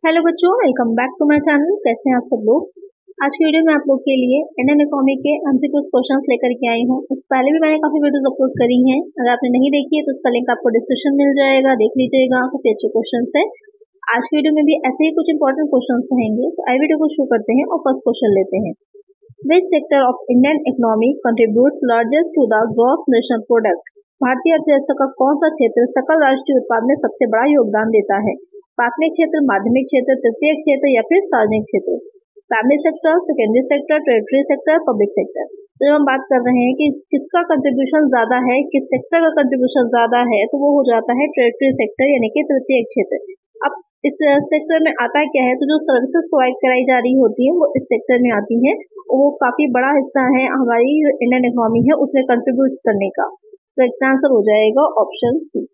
Hello बच्चों, welcome back to my channel. कैसे हैं आप सब लोग। आज की वीडियो में आप लोग के लिए इंडियन इकोनॉमी के एमसीक्यूज क्वेश्चंस लेकर के आई हूँ। इससे पहले भी मैंने काफी वीडियोस अपलोड करी हैं। अगर आपने नहीं देखी है तो उसका लिंक आपको डिस्क्रिप्शन मिल जाएगा, देख लीजिएगा। काफी अच्छे क्वेश्चन है। आज की वीडियो में भी ऐसे ही कुछ इंपॉर्टेंट क्वेश्चन रहेंगे। तो आई वीडियो को शुरू करते हैं और फर्स्ट क्वेश्चन लेते हैं। Which sector of Indian economy contributes largest to the gross national product. भारतीय अर्थव्यवस्था का कौन सा क्षेत्र सकल राष्ट्रीय उत्पाद में सबसे बड़ा योगदान देता है। प्राथमिक क्षेत्र, माध्यमिक क्षेत्र, तृतीयक क्षेत्र या फिर सार्वजनिक क्षेत्र। Primary sector, secondary sector, territory sector, public sector. तो जब हम बात कर रहे हैं कि किसका कंट्रीब्यूशन ज्यादा है, किस सेक्टर का कंट्रीब्यूशन ज्यादा है, तो वो हो जाता है टेरिटरी सेक्टर यानी कि तृतीयक क्षेत्र। अब इस सेक्टर में आता क्या है, तो जो सर्विसेज प्रोवाइड कराई जा रही होती है वो इस सेक्टर में आती है। वो काफी बड़ा हिस्सा है हमारी इंडियन इकोनॉमी है उसमें कंट्रीब्यूट करने का। तो इसका आंसर हो जाएगा ऑप्शन सी।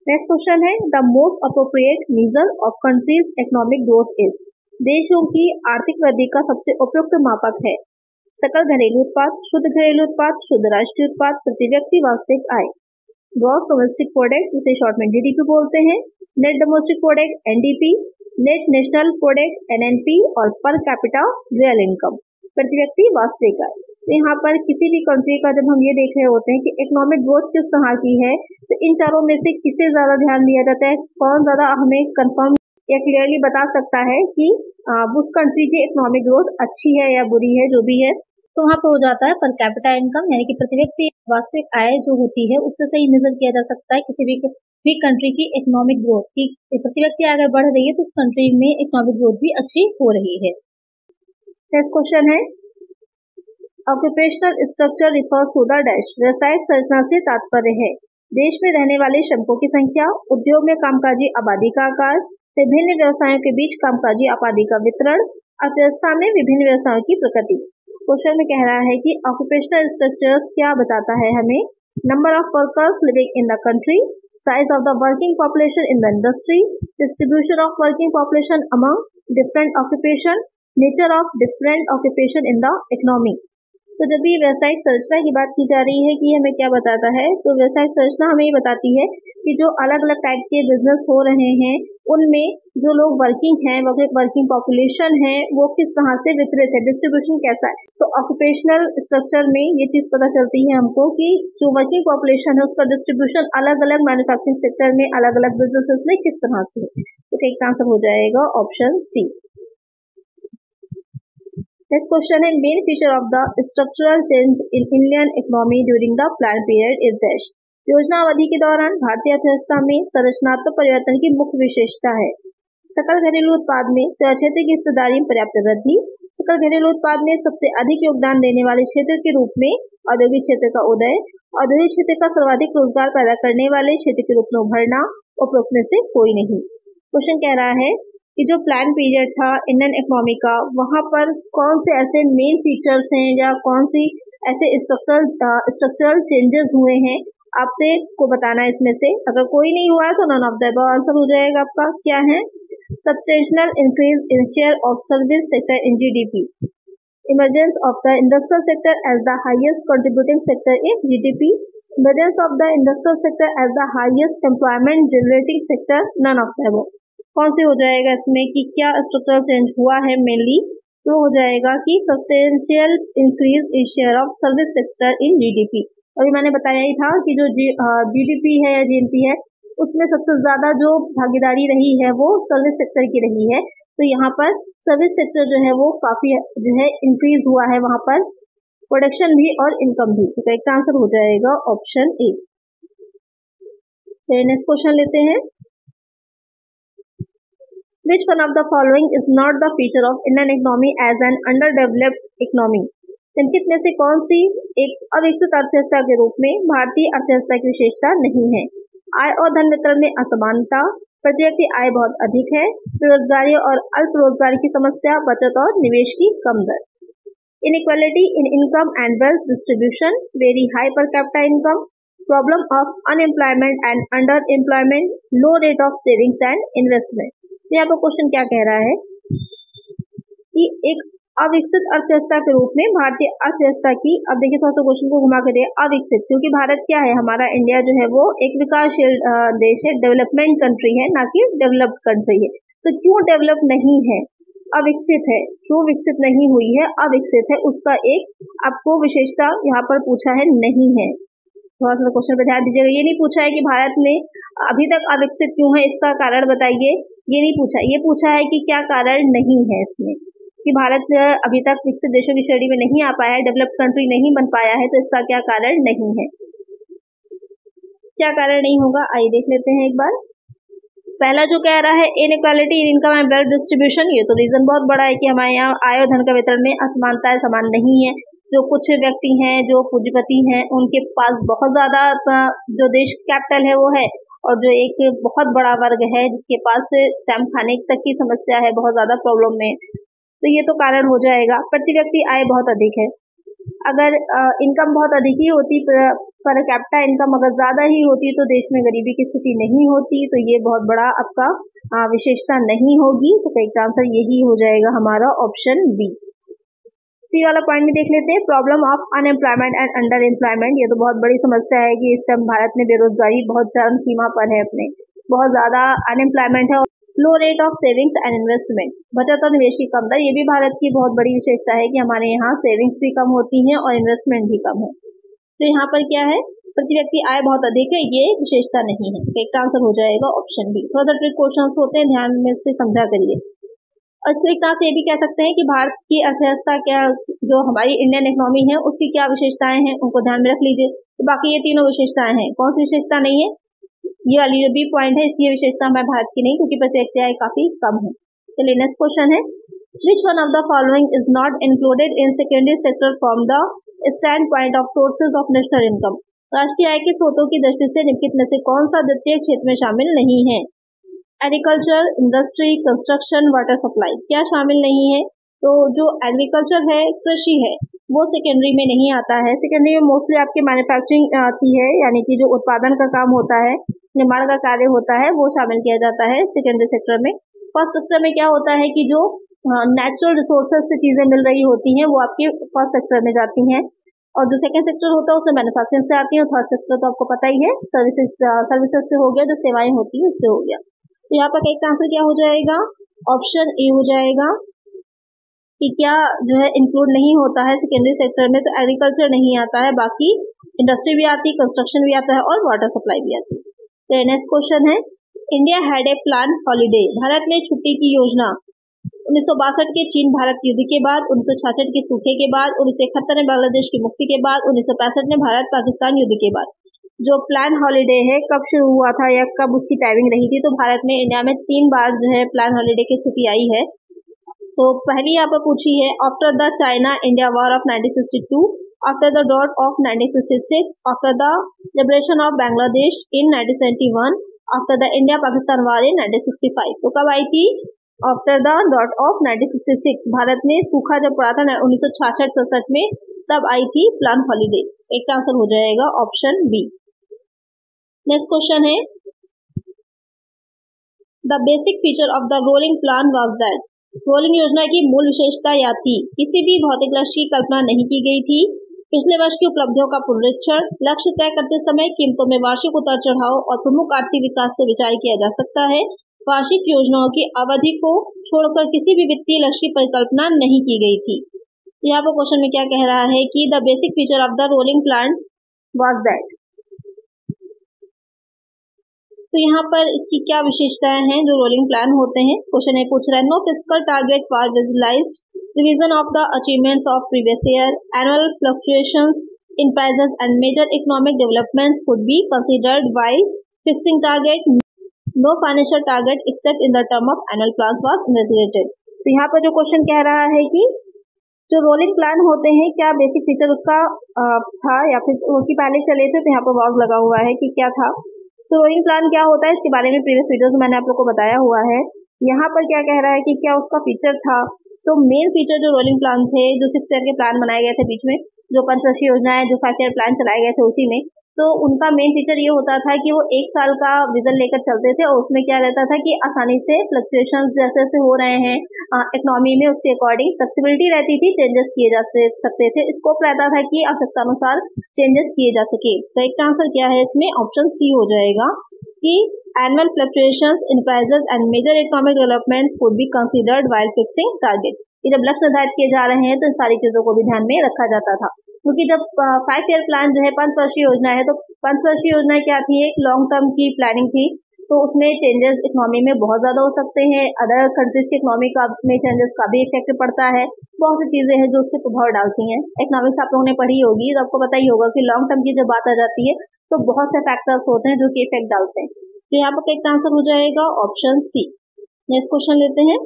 नेक्स्ट क्वेश्चन है, the most appropriate measure of countries economic growth is. देशों की आर्थिक वृद्धि का सबसे उपयुक्त मापक है सकल घरेलू उत्पाद, शुद्ध घरेलू उत्पाद, शुद्ध राष्ट्रीय उत्पाद, प्रति व्यक्ति वास्तविक आय, ग्रॉस डोमेस्टिक प्रोडक्ट जिसे शॉर्ट में जीडीपी बोलते हैं, net domestic product NDP, net national product NNP और पर कैपिटा रियल इनकम, प्रति व्यक्ति वास्तविक आय। तो यहाँ पर किसी भी कंट्री का जब हम ये देख रहे होते हैं कि इकोनॉमिक ग्रोथ किस तरह की है, तो इन चारों में से किसे ज्यादा ध्यान दिया जाता है, कौन ज्यादा हमें कंफर्म या क्लियरली बता सकता है कि उस कंट्री की इकोनॉमिक ग्रोथ अच्छी है या बुरी है, जो भी है। तो वहाँ पर हो जाता है पर कैपिटा इनकम यानी कि प्रति व्यक्ति वास्तविक आय जो होती है उससे सही मेजर किया जा सकता है किसी भी कंट्री की इकोनॉमिक ग्रोथ की। प्रति व्यक्ति अगर बढ़ रही है तो उस कंट्री में इकोनॉमिक ग्रोथ भी अच्छी हो रही है। नेक्स्ट क्वेश्चन है, occupational structure refers to the dash. व्यवसायिक संरचना से तात्पर्य है देश में रहने वाले श्रमिकों की संख्या, उद्योग में कामकाजी आबादी का आकार, विभिन्न व्यवसायों के बीच कामकाजी आबादी का वितरण, अर्थव्यवस्था में विभिन्न व्यवसायों की प्रकृति। क्वेश्चन में कह रहा है कि ऑक्यूपेशनल स्ट्रक्चर्स क्या बताता है हमें। Number of workers living in the country, size of the working population in the industry, distribution of working population among different occupation, nature of different occupation in the economy. तो जब ये व्यवसायिक संरचना की बात की जा रही है कि हमें क्या बताता है, तो व्यवसायिक संरचना हमें ये बताती है कि जो अलग अलग टाइप के बिजनेस हो रहे हैं उनमें जो लोग वर्किंग हैं, वर्किंग पॉपुलेशन है, वो किस तरह से वितरित है, डिस्ट्रीब्यूशन कैसा है। तो ऑक्यूपेशनल स्ट्रक्चर में ये चीज पता चलती है हमको कि जो वर्किंग पॉपुलेशन है उसका डिस्ट्रीब्यूशन अलग अलग मैन्युफैक्चरिंग सेक्टर में, अलग अलग बिजनेसेस में किस तरह से है। तो ठीक आंसर हो जाएगा ऑप्शन सी। नेक्स्ट क्वेश्चन है, main feature of the structural change in Indian economy during the plan period is dash. योजना अवधि के दौरान भारतीय अर्थव्यवस्था में संरचनात्मक परिवर्तन की मुख्य विशेषता है सकल घरेलू उत्पाद में सेवा क्षेत्र की हिस्सेदारी में पर्याप्त वृद्धि, सकल घरेलू उत्पाद में सबसे अधिक योगदान देने वाले क्षेत्र के रूप में औद्योगिक क्षेत्र का उदय, औद्योगिक क्षेत्र का सर्वाधिक रोजगार पैदा करने वाले क्षेत्र के रूप में उभरना, उपरोक्त में से कोई नहीं। क्वेश्चन कह रहा है कि जो प्लान पीरियड था इंडियन इकोनॉमी का, वहां पर कौन से ऐसे मेन फीचर्स हैं या कौन सी ऐसे स्ट्रक्चरल चेंजेस हुए हैं, आपसे को बताना है इसमें से। अगर कोई नहीं हुआ है तो none of the above answer हो जाएगा आपका। क्या है, substantial increase in share of service sector in GDP, emergence of the industrial sector as the highest contributing sector in GDP, emergence of the industrial sector as the highest employment generating sector, none of the above. कौन से हो जाएगा इसमें कि क्या structural change हुआ है mainly, तो हो जाएगा कि substantial increase in share of service sector in GDP. अभी मैंने बताया ही था कि जो जीडीपी है या जीएनपी है उसमें सबसे ज्यादा जो भागीदारी रही है वो सर्विस सेक्टर की रही है। तो यहाँ पर सर्विस सेक्टर जो है वो काफी जो है इंक्रीज हुआ है, वहां पर प्रोडक्शन भी और इनकम भी। तो एक आंसर हो जाएगा ऑप्शन ए। चलिए नेक्स्ट क्वेश्चन लेते हैं, Which one of the following is not the feature of Indian economy as an underdeveloped economy? निम्नलिखित में से कौन सी एक अविकसित अर्थव्यवस्था के रूप में भारतीय अर्थव्यवस्था की विशेषता नहीं है। आय और धन वितरण में असमानता, प्रति व्यक्ति आय बहुत अधिक है, बेरोजगारी और अल्प रोजगारी की समस्या, बचत और निवेश की कम दर, inequality in income and wealth distribution, very high per capita income, problem of unemployment and underemployment, low rate of savings and investment. यहाँ पर क्वेश्चन क्या कह रहा है कि एक अविकसित अर्थव्यवस्था के रूप में भारतीय अर्थव्यवस्था की, अब देखिए थोड़ा सा क्वेश्चन को घुमा कर अविकसित, क्योंकि भारत क्या है, हमारा इंडिया जो है वो एक विकासशील देश है, डेवलपमेंट कंट्री है, ना कि डेवलप्ड कंट्री है। तो क्यों डेवलप नहीं है, अविकसित है, क्यों विकसित नहीं हुई है, अविकसित है, उसका एक आपको विशेषता यहाँ पर पूछा है, नहीं है। थोड़ा सा क्वेश्चन पे ध्यान दीजिएगा। ये नहीं पूछा है कि भारत में अभी तक अविकसित क्यों है, इसका कारण बताइए, ये नहीं पूछा। ये पूछा है कि क्या कारण नहीं है इसमें, कि भारत अभी तक विकसित देशों की श्रेणी में नहीं आ पाया है, डेवलप्ड कंट्री नहीं बन पाया है, तो इसका क्या कारण नहीं है। क्या कारण नहीं होगा, आइए देख लेते हैं एक बार। पहला जो कह रहा है inequality in income and wealth distribution, ये तो रीजन बहुत बड़ा है कि हमारे यहाँ आय और धन का वितरण में असमानताएं समान नहीं है। जो कुछ व्यक्ति हैं, जो पूंजीपति हैं, उनके पास बहुत ज्यादा जो देश कैपिटल है वो है, और जो एक बहुत बड़ा वर्ग है जिसके पास स्टैम्प खाने तक की समस्या है, बहुत ज्यादा प्रॉब्लम में, तो ये तो कारण हो जाएगा। प्रति व्यक्ति आय बहुत अधिक है, अगर इनकम बहुत अधिक ही होती, पर कैपिटा इनकम अगर ज्यादा ही होती तो देश में गरीबी की स्थिति नहीं होती, तो ये बहुत बड़ा आपका विशेषता नहीं होगी। तो करेक्ट आंसर यही हो जाएगा हमारा ऑप्शन बी। सी वाला पॉइंट में देख लेते हैं, problem of unemployment and under employment. ये तो बहुत बड़ी समस्या है कि इस टाइम भारत में बेरोजगारी बहुत चरम सीमा पर है, अपने बहुत ज्यादा अनएम्प्लॉयमेंट है। Low rate of savings and investment, बचत और निवेश की कम दर, ये भी भारत की बहुत बड़ी विशेषता है कि हमारे यहाँ सेविंग्स भी कम होती हैं और इन्वेस्टमेंट भी कम है। तो यहाँ पर क्या है, प्रति व्यक्ति आय बहुत अधिक है, ये विशेषता नहीं है। करेक्ट आंसर हो जाएगा ऑप्शन बी। थोड़ा सा ट्रिक क्वेश्चन होते हैं, ध्यान में से समझा करिए। और इसको एक तरह से ये भी कह सकते हैं कि भारत की अर्थव्यवस्था क्या, जो हमारी इंडियन इकोनॉमी है उसकी क्या विशेषताएं हैं, उनको ध्यान में रख लीजिए। तो बाकी ये तीनों विशेषताएं हैं, कौन सी विशेषता नहीं है, ये वाली जो बी पॉइंट है, इसकी विशेषता हमारे भारत की नहीं, क्योंकि प्रति व्यक्ति आय काफी कम है। चलिए नेक्स्ट क्वेश्चन है, which one of the following is not included in secondary sector from the stand point of sources of national income. राष्ट्रीय आय के स्रोतों की दृष्टि से निम्नलिखित में से कौन सा द्वितीय क्षेत्र में शामिल नहीं है। Agriculture, industry, construction, water supply, क्या शामिल नहीं है। तो जो एग्रीकल्चर है, कृषि है, वो सेकेंडरी में नहीं आता है। सेकेंडरी में मोस्टली आपके मैन्युफैक्चरिंग आती है, यानी कि जो उत्पादन का काम होता है, निर्माण का कार्य होता है, वो शामिल किया जाता है सेकेंडरी सेक्टर में। फर्स्ट सेक्टर में क्या होता है कि जो नेचुरल रिसोर्सेज से चीजें मिल रही होती हैं वो आपके फर्स्ट सेक्टर में जाती हैं, और जो सेकंड सेक्टर होता है उसमें मैन्युफैक्चरिंग से आती है। थर्ड सेक्टर तो आपको पता ही है, सर्विसेज से हो गया, जो सेवाएं होती है उससे हो गया। तो यहाँ पर करेक्ट आंसर क्या हो जाएगा, ऑप्शन ए हो जाएगा, कि क्या जो है इंक्लूड नहीं होता है सेकेंडरी सेक्टर में। तो एग्रीकल्चर नहीं आता है, बाकी इंडस्ट्री भी आती है, कंस्ट्रक्शन भी आता है और वाटर सप्लाई भी आती है। तो नेक्स्ट क्वेश्चन है, India had a plan holiday, Bharat में छुट्टी की योजना 1962 के चीन भारत युद्ध के बाद, 1966 के सूखे के बाद, 1971 में बांग्लादेश की मुक्ति के बाद, 1965 में भारत पाकिस्तान युद्ध के बाद। जो प्लान हॉलीडे है कब शुरू हुआ था या कब उसकी टाइमिंग रही थी। तो भारत में, इंडिया में 3 बार जो है प्लान हॉलीडे की स्थिति आई है। तो पहली यहाँ पर पूछी है, after the China India war of 1962, after the dot of 1966, after the liberation of Bangladesh in 1971, after the India Pakistan war in 1965। तो कब आई थी, after the dot of 1966। Bharat में सूखा जब पड़ा था 1966-67 में, तब आई थी प्लान हॉलीडे। एक आंसर हो जाएगा ऑप्शन बी। नेक्स्ट क्वेश्चन है, the basic feature of the rolling plan was that, rolling योजना की मूल विशेषता या थी, किसी भी भौतिक लक्ष्य की कल्पना नहीं की गई थी, पिछले वर्ष की उपलब्धियों का पुनरीक्षण, लक्ष्य तय करते समय कीमतों में वार्षिक उतार चढ़ाव और प्रमुख आर्थिक विकास से विचार किया जा सकता है, वार्षिक योजनाओं की अवधि को छोड़कर किसी भी वित्तीय लक्ष्य की परिकल्पना नहीं की गई थी। यहाँ पर क्वेश्चन में क्या कह रहा है कि the basic feature of the rolling plan was that. तो यहाँ पर इसकी क्या विशेषताएं हैं जो रोलिंग प्लान होते हैं। क्वेश्चन ये पूछ रहा है, no fiscal target for visualised, revision of the achievements of previous year, annual fluctuations in prices and major economic developments could be considered while fixing target, no financial target except in the term of annual plan was investigated. तो यहाँ पर जो question कह रहा है कि जो rolling plan होते हैं, क्या बेसिक फीचर उसका था या फिर उसकी पहले चले थे। तो यहाँ पर वॉज लगा हुआ है कि क्या था। तो रोलिंग प्लान क्या होता है, इसके बारे में प्रीवियस वीडियोस में मैंने आप लोग को बताया हुआ है। यहाँ पर क्या कह रहा है कि क्या उसका फीचर था। तो मेन फीचर जो रोलिंग प्लान थे, जो 6 ईयर के प्लान बनाए गए थे बीच में, जो पंचवर्षीय योजना है, जो 5 ईयर प्लान चलाए गए थे उसी में, तो उनका मेन फीचर ये होता था कि वो 1 साल का विजन लेकर चलते थे, और उसमें क्या रहता था कि आसानी से फ्लक्चुएशन जैसे जैसे हो रहे हैं इकोनॉमी में, उसके अकॉर्डिंग फ्लेक्सिबिलिटी रहती थी, चेंजेस किए जा सकते थे, स्कोप रहता था कि आवश्यकता अनुसार चेंजेस किए जा सके। तो एक आंसर क्या है इसमें, ऑप्शन सी हो जाएगा कि Annual fluctuations in prices and major economic developments could be considered while fixing target. ये जब लक्ष्य निर्धारित किए जा रहे हैं तो इन सारी चीजों को भी ध्यान में रखा जाता था, क्योंकि जब 5 ईयर प्लान जो है 5 वर्षीय योजना है, तो 5 वर्षीय योजना क्या थी, एक लॉन्ग टर्म की प्लानिंग थी, तो उसमें चेंजेस इकोनॉमी में बहुत ज्यादा हो सकते हैं, अदर कंट्रीज की इकोनॉमी का में चेंजेस का भी इफेक्ट पड़ता है, बहुत सी चीजें हैं जो उससे प्रभाव डालती हैं। इकोनॉमिक्स आप लोगों ने पढ़ी होगी तो आपको पता ही होगा कि लॉन्ग टर्म की जब बात आ जाती है तो बहुत से फैक्टर्स होते हैं जो कि इफेक्ट डालते हैं। तो यहाँ पर करेक्ट आंसर हो जाएगा ऑप्शन सी। नेक्स्ट क्वेश्चन लेते हैं।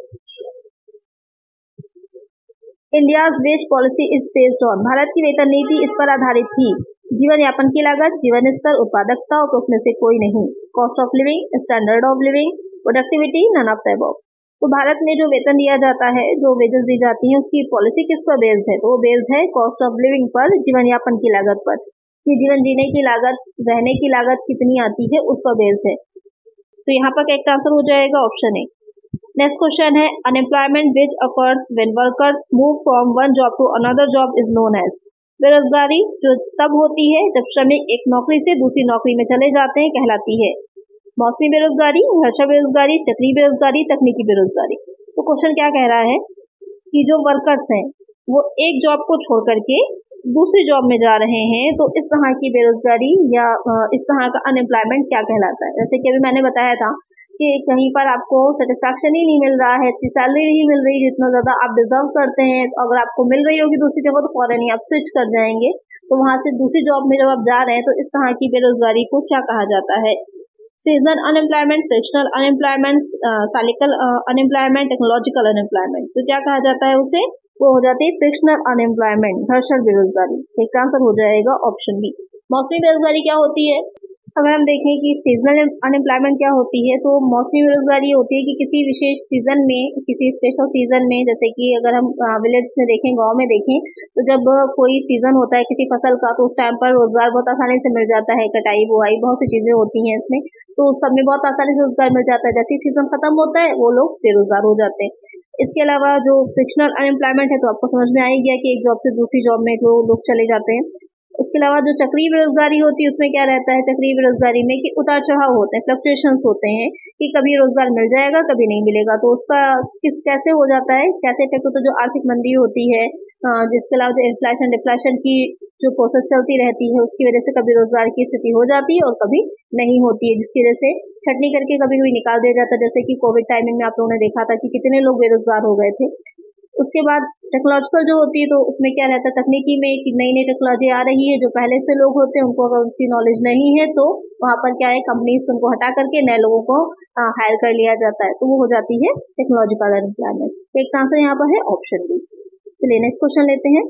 India's wage policy is based on, Bharat की वेतन नीति इस पर आधारित थी, जीवन यापन की लागत, जीवन स्तर, उत्पादकता और उसमें से कोई नहीं, cost of living, standard of living, productivity, none of the above. तो भारत में जो वेतन दिया जाता है, जो वेजेस दी जाती हैं, उसकी पॉलिसी किस पर बेस्ड है, तो वो बेस्ड है कॉस्ट ऑफ लिविंग पर, जीवन यापन की लागत पर, कि जीवन जीने की लागत, रहने की लागत कितनी आती है उस पर बेस्ड है। तो यहाँ पर करेक्ट आंसर हो जाएगा ऑप्शन ए। नेक्स्ट क्वेश्चन है unemployment which occurs when workers move from one job to another job is known as, बेरोजगारी जो तब होती है जब श्रमिक एक नौकरी से दूसरी नौकरी में चले जाते हैं कहलाती है। मौसमी बेरोजगारी, हर्षा बेरोजगारी, चक्रीय बेरोजगारी, तकनीकी बेरोजगारी। तो क्वेश्चन क्या कह रहा है कि जो वर्कर्स हैं वो एक जॉब को छोड़ करके दूसरी जॉब में जा रहे हैं, तो इस तरह की बेरोजगारी या इस तरह का अनएम्प्लॉयमेंट क्या कहलाता है। जैसे कि अभी मैंने बताया था कि कहीं पर आपको सेटिस्फैक्शन ही नहीं मिल रहा है, इतनी सैलरी नहीं मिल रही जितना ज्यादा आप डिजर्व करते हैं, तो अगर आपको मिल रही होगी दूसरी जगह तो फौरन ही आप स्विच कर जाएंगे, तो वहां से दूसरी जॉब में जब आप जा रहे हैं तो इस तरह की बेरोजगारी को क्या कहा जाता है। Seasonal unemployment, frictional unemployment, cyclical unemployment, technological unemployment. तो क्या कहा जाता है उसे, वो हो जाती है फ्रिक्शनल अनएम्प्लॉयमेंट, घर्षण बेरोजगारी। एक आंसर हो जाएगा ऑप्शन बी। मौसमी बेरोजगारी क्या होती है, अगर हम देखें कि सीजनल अनएम्प्लॉयमेंट क्या होती है, तो मौसमी बेरोजगारी होती है कि किसी विशेष सीजन में, किसी स्पेशल सीजन में, जैसे कि अगर हम विलेज में देखें, गांव में देखें, तो जब कोई सीजन होता है किसी फसल का तो उस टाइम पर रोजगार बहुत आसानी से मिल जाता है, कटाई बुआई बहुत सी चीजें होती हैं इसमें, तो उस सब में बहुत आसानी से रोजगार मिल जाता है। जैसे ही सीजन खत्म होता है वो लोग बेरोजगार हो जाते हैं। इसके अलावा जो फ्रिक्शनल अनएम्प्लॉयमेंट है तो आपको समझ में आ ही गया कि एक जॉब से दूसरी जॉब में जो लोग चले जाते हैं। उसके अलावा जो चक्रीय बेरोजगारी होती है उसमें क्या रहता है, चक्रीय बेरोजगारी में कि उतार चढ़ाव होते हैं, फ्लक्चुएशंस होते हैं कि कभी रोजगार मिल जाएगा कभी नहीं मिलेगा, तो उसका कैसे हो जाता है, कैसे इफेक्ट होता है, जो आर्थिक मंदी होती है, जिसके अलावा जो इन्फ्लेशन डिफ्लेशन की जो प्रोसेस चलती रहती है उसकी वजह से कभी रोजगार की स्थिति हो जाती है और कभी नहीं होती है, जिसकी वजह से छटनी करके कभी कभी निकाल दिया जाता है। जैसे कि कोविड टाइमिंग में आप लोगों ने देखा था कि कितने लोग बेरोजगार हो गए थे। उसके बाद टेक्नोलॉजिकल जो होती है तो उसमें क्या रहता है, तकनीकी में कि नई नई टेक्नोलॉजी आ रही है, जो पहले से लोग होते हैं उनको अगर उसकी नॉलेज नहीं है तो वहाँ पर क्या है, कंपनीज उनको हटा करके नए लोगों को हायर कर लिया जाता है, तो वो हो जाती है टेक्नोलॉजिकल अनएम्प्लॉयमेंट। एक आंसर यहाँ पर है ऑप्शन बी। चलिए नेक्स्ट क्वेश्चन लेते हैं।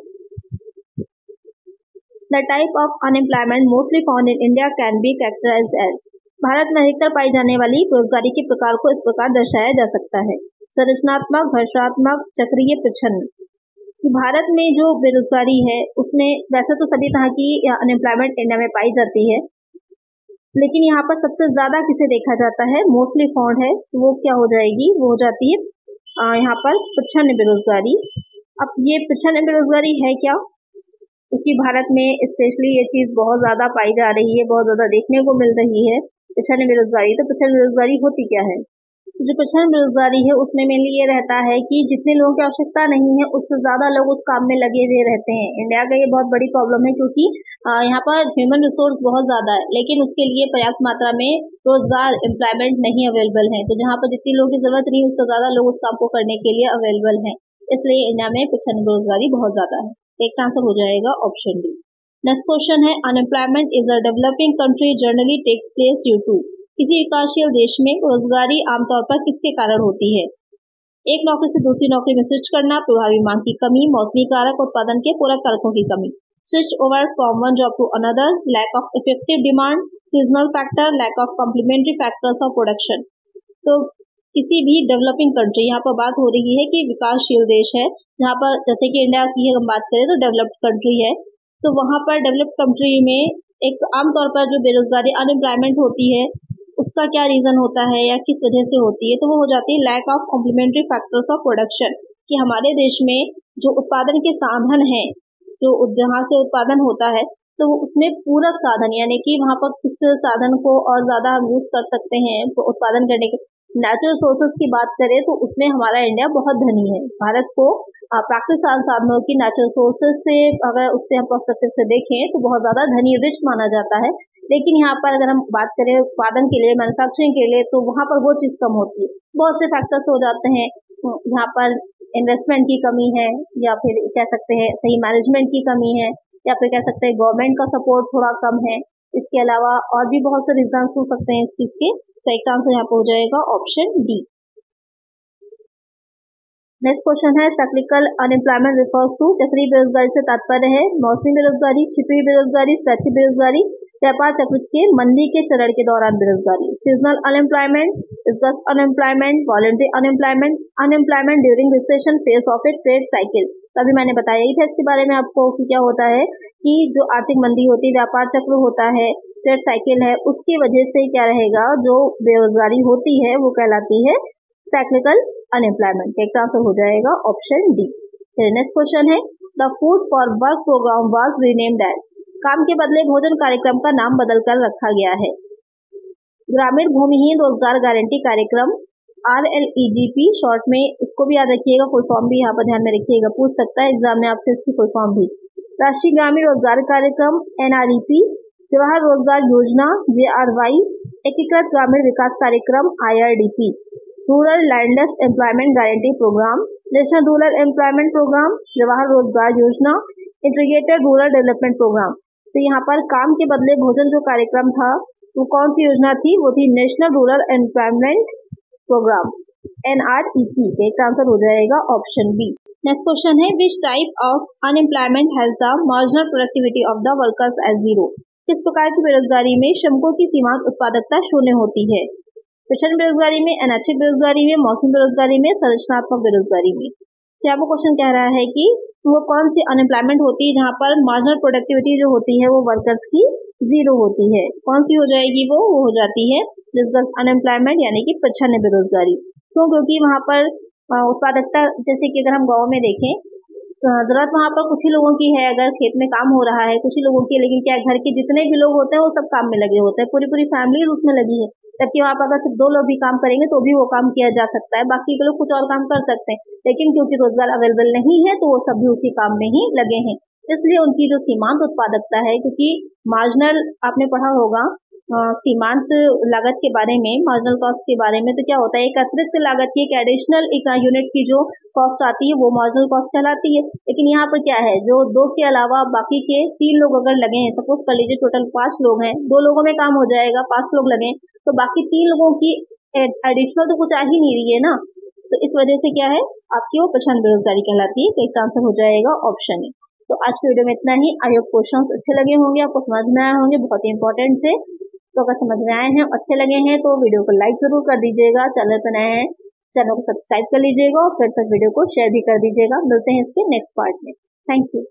The type of unemployment mostly found in India can be characterised as, Bharat में अधिकतर पाई जाने वाली बेरोजगारी के प्रकार को इस प्रकार दर्शाया जा सकता है, संरचनात्मक, घर्षणात्मक, चक्रीय, प्रच्छन्न। कि भारत में जो बेरोजगारी है उसमें वैसे तो सभी तरह की अनएम्प्लॉयमेंट इंडिया में पाई जाती है, लेकिन यहाँ पर सबसे ज्यादा किसे देखा जाता है, मोस्टली फाउंड है, तो वो क्या हो जाएगी, वो हो जाती है यहाँ पर प्रच्छन्न बेरोजगारी। अब ये प्रच्छन्न बेरोजगारी है क्या, क्योंकि भारत में स्पेशली ये चीज बहुत ज्यादा पाई जा रही है, बहुत ज्यादा देखने को मिल रही है प्रच्छन्न बेरोजगारी। तो प्रच्छन्न बेरोजगारी होती क्या है, जो प्रच्छन्न बेरोजगारी है उसमें मेनली ये रहता है कि जितने लोगों की आवश्यकता नहीं है उससे ज्यादा लोग उस काम में लगे हुए रहते हैं। इंडिया का ये बहुत बड़ी प्रॉब्लम है, क्योंकि यहाँ पर ह्यूमन रिसोर्स बहुत ज्यादा है लेकिन उसके लिए पर्याप्त मात्रा में रोजगार एम्प्लॉयमेंट नहीं अवेलेबल है। तो जहाँ पर जितनी लोगों की जरूरत नहीं उससे ज्यादा लोग उस काम को करने के लिए अवेलेबल है, इसलिए इंडिया में प्रच्छन्न बेरोजगारी बहुत ज्यादा है। एक आंसर हो जाएगा ऑप्शन डी। नेक्स्ट क्वेश्चन है unemployment is a developing country generally takes place due to, किसी विकासशील देश में रोजगारी आमतौर पर किसके कारण होती है, एक नौकरी से दूसरी नौकरी में स्विच करना, प्रभावी मांग की कमी, मौसमी कारक, उत्पादन के पूरक कारकों की कमी, switch over from one job to another, lack of effective demand, seasonal factor, lack of complementary factors of production. तो किसी भी डेवलपिंग कंट्री, यहाँ पर बात हो रही है कि विकासशील देश है, जहाँ पर जैसे कि इंडिया की हम बात करें तो डेवलप्ड कंट्री है, तो वहाँ पर डेवलप्ड कंट्री में एक आमतौर पर जो बेरोजगारी अनएम्प्लॉयमेंट होती है उसका क्या रीजन होता है या किस वजह से होती है, तो वो हो जाती है lack of complementary factors of production. कि हमारे देश में जो उत्पादन के साधन हैं, जो जहाँ से उत्पादन होता है तो उसमें पूरक साधन यानी कि वहाँ पर किस साधन को और ज्यादा हम यूज कर सकते हैं तो उत्पादन करने के नेचुरल सोर्सेज की बात करें तो उसमें हमारा इंडिया बहुत धनी है। भारत को प्राकृतिक संसाधनों की नेचुरल सोर्सेज से अगर उससे हम पर्सपेक्टिव से देखें तो बहुत ज्यादा धनी रिच माना जाता है। लेकिन यहाँ पर अगर हम बात करें उत्पादन के लिए, मैन्युफैक्चरिंग के लिए, तो वहाँ पर वो चीज कम होती है। बहुत से फैक्टर्स हो जाते हैं, यहाँ पर इन्वेस्टमेंट की कमी है, या फिर कह सकते हैं सही मैनेजमेंट की कमी है, या फिर कह सकते हैं गवर्नमेंट का सपोर्ट थोड़ा कम है। इसके अलावा और भी बहुत से रीजंस हो सकते हैं इस चीज के। तो एक आंसर यहाँ पर हो जाएगा ऑप्शन डी। नेक्स्ट क्वेश्चन है, साइक्लिकल अनएम्प्लॉयमेंट रिफर्स टू, चक्रीय बेरोजगारी से तात्पर्य है मौसमी बेरोजगारी, छिपी बेरोजगारी, स्वैच्छिक बेरोजगारी, व्यापार चक्र के मंदी के चरण के दौरान बेरोजगारी। सीजनल अनएम्प्लॉयमेंट, स्कस unemployment, voluntary unemployment, unemployment during recession phase of a trade cycle. तभी मैंने बताया ही था इसके बारे में आपको कि क्या होता है कि जो आर्थिक मंदी होती है, व्यापार चक्र होता है, ट्रेड साइकिल है, उसकी वजह से क्या रहेगा, जो बेरोजगारी होती है वो कहलाती है साइक्लिकल अनएम्प्लॉयमेंट। एक आंसर हो जाएगा ऑप्शन डी। फिर नेक्स्ट क्वेश्चन है, the food for work programme was renamed as, काम के बदले भोजन कार्यक्रम का नाम बदलकर रखा गया है। ग्रामीण भूमिहीन रोजगार गारंटी कार्यक्रम, RLEGP शॉर्ट में, इसको भी याद रखिएगा, फुल फॉर्म भी यहाँ पर ध्यान में रखिएगा, पूछ सकता है एग्जाम में आपसे इसकी फुल फॉर्म भी। राष्ट्रीय ग्रामीण रोजगार कार्यक्रम NREP, जवाहर रोजगार योजना JRY, एकीकृत ग्रामीण विकास कार्यक्रम IRDP, rural landless employment guarantee programme, national rural employment programme, Jawahar Rozgar Yojana, integrated rural development programme. तो यहाँ पर काम के बदले भोजन जो कार्यक्रम था वो कौन सी योजना थी, वो थी national rural employment programme NREP। एक आंसर हो जाएगा ऑप्शन बी। नेक्स्ट क्वेश्चन है, which type of unemployment has the marginal productivity of the workers as zero, किस प्रकार की बेरोजगारी में श्रमिकों की सीमांत उत्पादकता शून्य होती है। प्रचंड बेरोजगारी में, अनैच्छिक बेरोजगारी में, मौसमी बेरोजगारी में, संरचनात्मक बेरोजगारी में। क्या वो क्वेश्चन कह रहा है कि वो कौन सी अनएम्प्लॉयमेंट होती है जहाँ पर मार्जिनल प्रोडक्टिविटी जो होती है वो वर्कर्स की जीरो होती है। कौन सी हो जाएगी वो हो जाती है डिस्कस अनएम्प्लॉयमेंट यानी कि प्रच्छन्न बेरोजगारी। क्यों? क्योंकि वहाँ पर उत्पादकता, जैसे कि अगर हम गाँव में देखें, जरूरत वहाँ पर कुछ ही लोगों की है, अगर खेत में काम हो रहा है कुछ ही लोगों की, लेकिन क्या घर के जितने भी लोग होते हैं वो सब काम में लगे होते हैं, पूरी पूरी फैमिली उसमें लगी है। जबकि वहाँ पर अगर सिर्फ 2 लोग भी काम करेंगे तो भी वो काम किया जा सकता है, बाकी के लोग कुछ और काम कर सकते हैं, लेकिन क्योंकि रोजगार अवेलेबल नहीं है तो वो सब भी उसी काम में ही लगे हैं। इसलिए उनकी जो सीमांत उत्पादकता है, क्योंकि मार्जिनल आपने पढ़ा होगा सीमांत लागत के बारे में, मार्जिनल कॉस्ट के बारे में, तो क्या होता है एक अतिरिक्त लागत की, एक एडिशनल यूनिट की जो कॉस्ट आती है वो मार्जिनल कॉस्ट कहलाती है। लेकिन यहाँ पर क्या है, जो 2 के अलावा बाकी के 3 लोग अगर लगे हैं, सपोज कर लीजिए टोटल 5 लोग हैं, 2 लोगों में काम हो जाएगा, 5 लोग लगे तो बाकी 3 लोगों की एडिशनल तो कुछ आ ही नहीं रही है ना, तो इस वजह से क्या है आपकी वो प्रच्छन्न बेरोजगारी कहलाती है। तो इसका आंसर हो जाएगा ऑप्शन ए। तो आज की वीडियो में इतना ही। आई होप क्वेश्चंस अच्छे लगे होंगे, आपको समझ में आए होंगे, बहुत ही इंपॉर्टेंट थे। तो अगर समझ में आए हैं, अच्छे लगे हैं तो वीडियो को लाइक जरूर कर दीजिएगा, चैनल पर नए हैं चैनल को सब्सक्राइब कर लीजिएगा और फिर तक वीडियो को शेयर भी कर दीजिएगा। मिलते हैं इसके नेक्स्ट पार्ट में। Thank you.